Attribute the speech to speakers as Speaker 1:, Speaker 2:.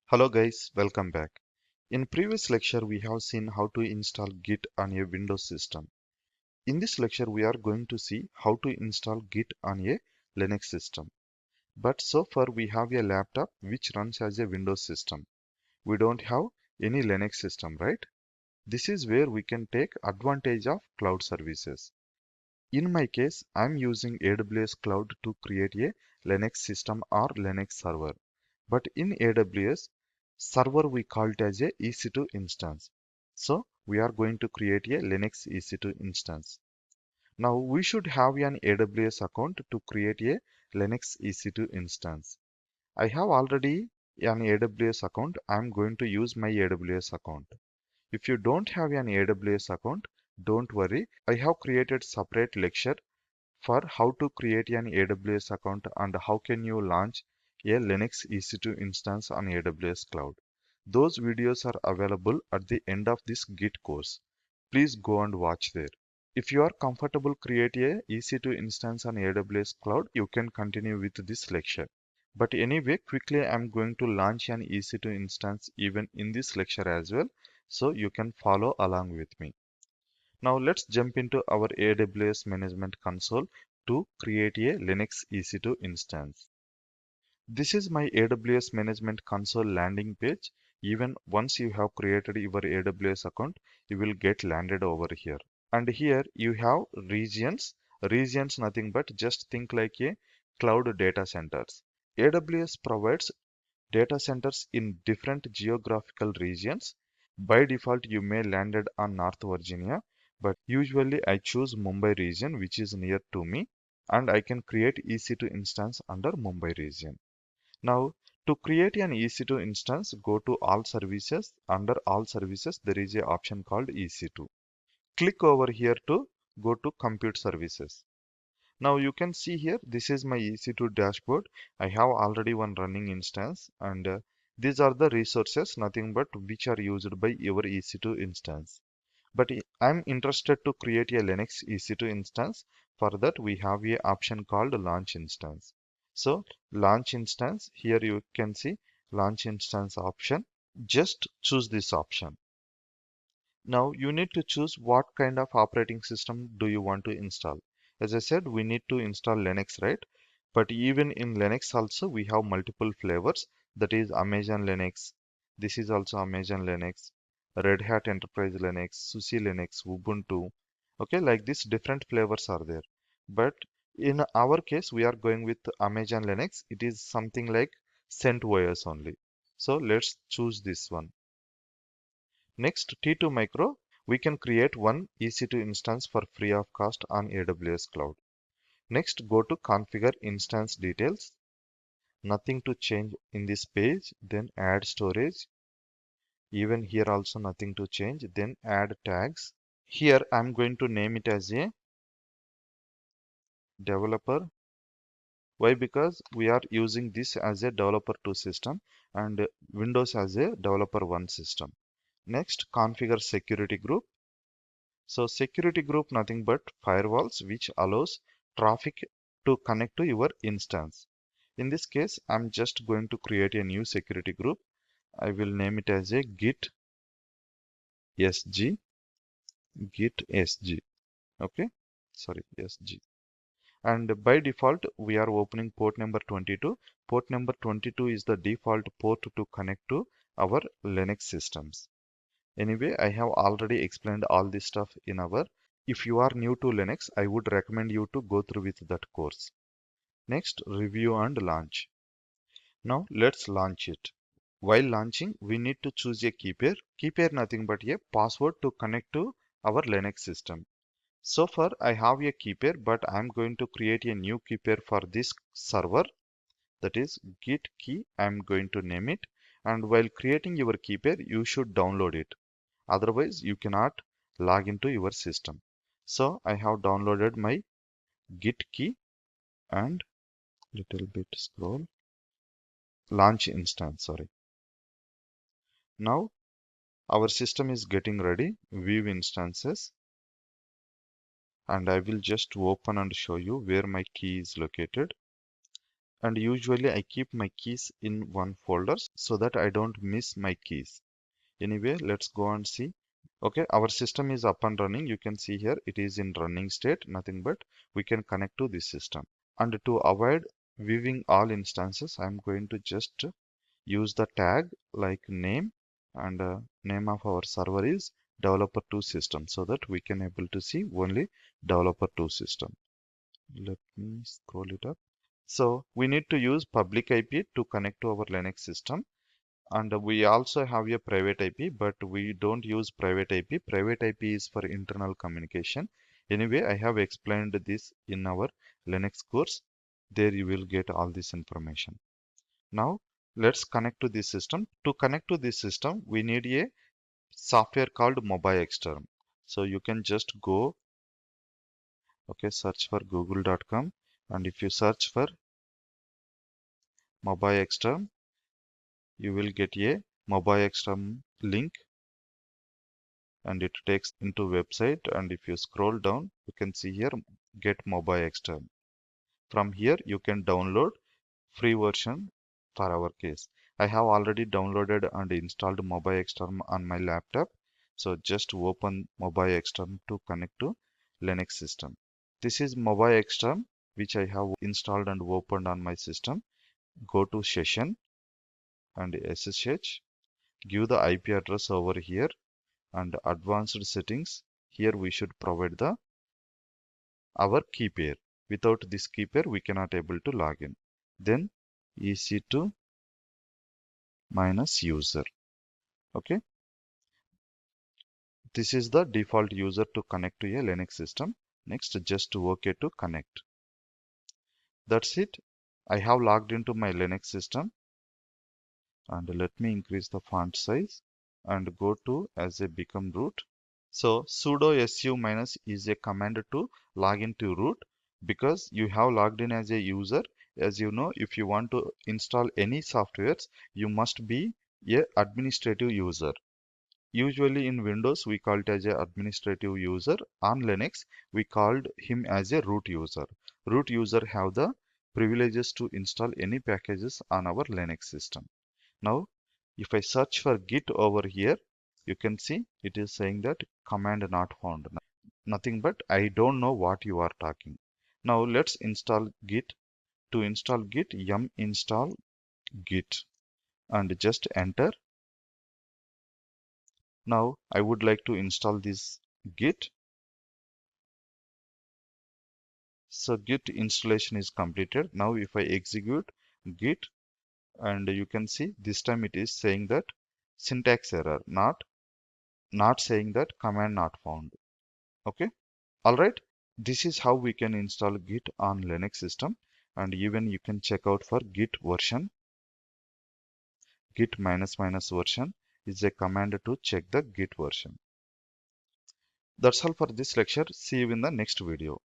Speaker 1: Hello guys, welcome back. In previous lecture we have seen how to install Git on a Windows system. In this lecture we are going to see how to install Git on a Linux system. But so far we have a laptop which runs as a Windows system. We don't have any Linux system, right? This is where we can take advantage of cloud services. In my case, I'm using AWS Cloud to create a Linux system or Linux server. But in AWS server, we call it as a EC2 instance. So we are going to create a Linux EC2 instance. Now we should have an AWS account to create a Linux EC2 instance. I have already an AWS account. I'm going to use my AWS account. If you don't have an AWS account, don't worry. I have created separate lecture for how to create an AWS account and how can you launch a Linux EC2 instance on AWS Cloud. Those videos are available at the end of this Git course. Please go and watch there. If you are comfortable create a EC2 instance on AWS Cloud, you can continue with this lecture. But anyway, quickly I'm going to launch an EC2 instance even in this lecture as well, so you can follow along with me. Now let's jump into our AWS Management Console to create a Linux EC2 instance. This is my AWS Management Console landing page. Even once you have created your AWS account, you will get landed over here. And here you have regions. Regions nothing but just think like a cloud data centers. AWS provides data centers in different geographical regions. By default, you may landed on North Virginia, but usually I choose Mumbai region, which is near to me, and I can create EC2 instance under Mumbai region. Now, to create an EC2 instance, go to All Services. Under All Services, there is a option called EC2. Click over here to go to Compute Services. Now you can see here, this is my EC2 dashboard. I have already one running instance and these are the resources, nothing but which are used by your EC2 instance. But I'm interested to create a Linux EC2 instance. For that, we have a option called launch instance. So launch instance, here you can see launch instance option. Just choose this option. Now you need to choose what kind of operating system do you want to install. As I said, we need to install Linux, right? But even in Linux also we have multiple flavors. That is Amazon Linux. This is also Amazon Linux, Red Hat Enterprise Linux, SUSE Linux, Ubuntu. Okay, like this different flavors are there. But in our case, we are going with Amazon Linux. It is something like CentOS only. So let's choose this one. Next, T2 Micro, we can create one EC2 instance for free of cost on AWS Cloud. Next, go to Configure Instance Details. Nothing to change in this page. Then add storage. Even here also nothing to change. Then add tags. Here I'm going to name it as a developer. Why? Because we are using this as a developer 2 system and Windows as a developer 1 system. Next, configure security group. So security group nothing but firewalls which allows traffic to connect to your instance. In this case, I'm just going to create a new security group. I will name it as a Git SG, Git SG. Okay, sorry, SG. And by default, we are opening port number 22. Port number 22 is the default port to connect to our Linux systems. Anyway, I have already explained all this stuff in our. If you are new to Linux, I would recommend you to go through with that course. Next, review and launch. Now let's launch it. While launching, we need to choose a key pair. Key pair nothing but a password to connect to our Linux system. So far, I have a key pair, but I'm going to create a new key pair for this server. That is git key. I'm going to name it. And while creating your key pair, you should download it. Otherwise, you cannot log into your system. So I have downloaded my git key and little bit scroll launch instance. Sorry. Now our system is getting ready. View instances. And I will just open and show you where my key is located. And usually I keep my keys in one folder so that I don't miss my keys. Anyway, let's go and see. Okay, our system is up and running. You can see here it is in running state, nothing but we can connect to this system. And to avoid viewing all instances, I'm going to just use the tag like name, and name of our server is developer2 system, so that we can able to see only developer2 system. Let me scroll it up. So we need to use public IP to connect to our Linux system, and we also have a private IP, but we don't use private IP. Private IP is for internal communication. Anyway, I have explained this in our Linux course. There you will get all this information. Now let's connect to this system. To connect to this system, we need a software called MobiXterm. So you can just go, okay, search for google.com, and if you search for MobiXterm, you will get a MobiXterm link, and it takes into website. And if you scroll down, you can see here get MobiXterm. From here you can download free version for our case. I have already downloaded and installed MobiXterm on my laptop. So just open MobiXterm to connect to Linux system. This is MobiXterm which I have installed and opened on my system. Go to session and SSH. Give the IP address over here, and advanced settings. Here we should provide the our key pair. Without this key pair we cannot able to log in. Then EC2 minus user. Okay, this is the default user to connect to a Linux system. Next, just to OK to connect. That's it. I have logged into my Linux system, and let me increase the font size and go to as a become root. So sudo su minus is a command to log into root, because you have logged in as a user. As you know, if you want to install any softwares, you must be a administrative user. Usually in Windows, we call it as a administrative user. On Linux, we called him as a root user. Root user have the privileges to install any packages on our Linux system. Now, if I search for Git over here, you can see it is saying that command not found. Nothing but I don't know what you are talking. Now let's install Git. To install Git, yum install Git and just enter. Now I would like to install this Git. So Git installation is completed. Now if I execute Git, and you can see this time it is saying that syntax error, not saying that command not found. Okay, all right. This is how we can install Git on Linux system, and even you can check out for Git version. Git minus minus version is a command to check the Git version. That's all for this lecture. See you in the next video.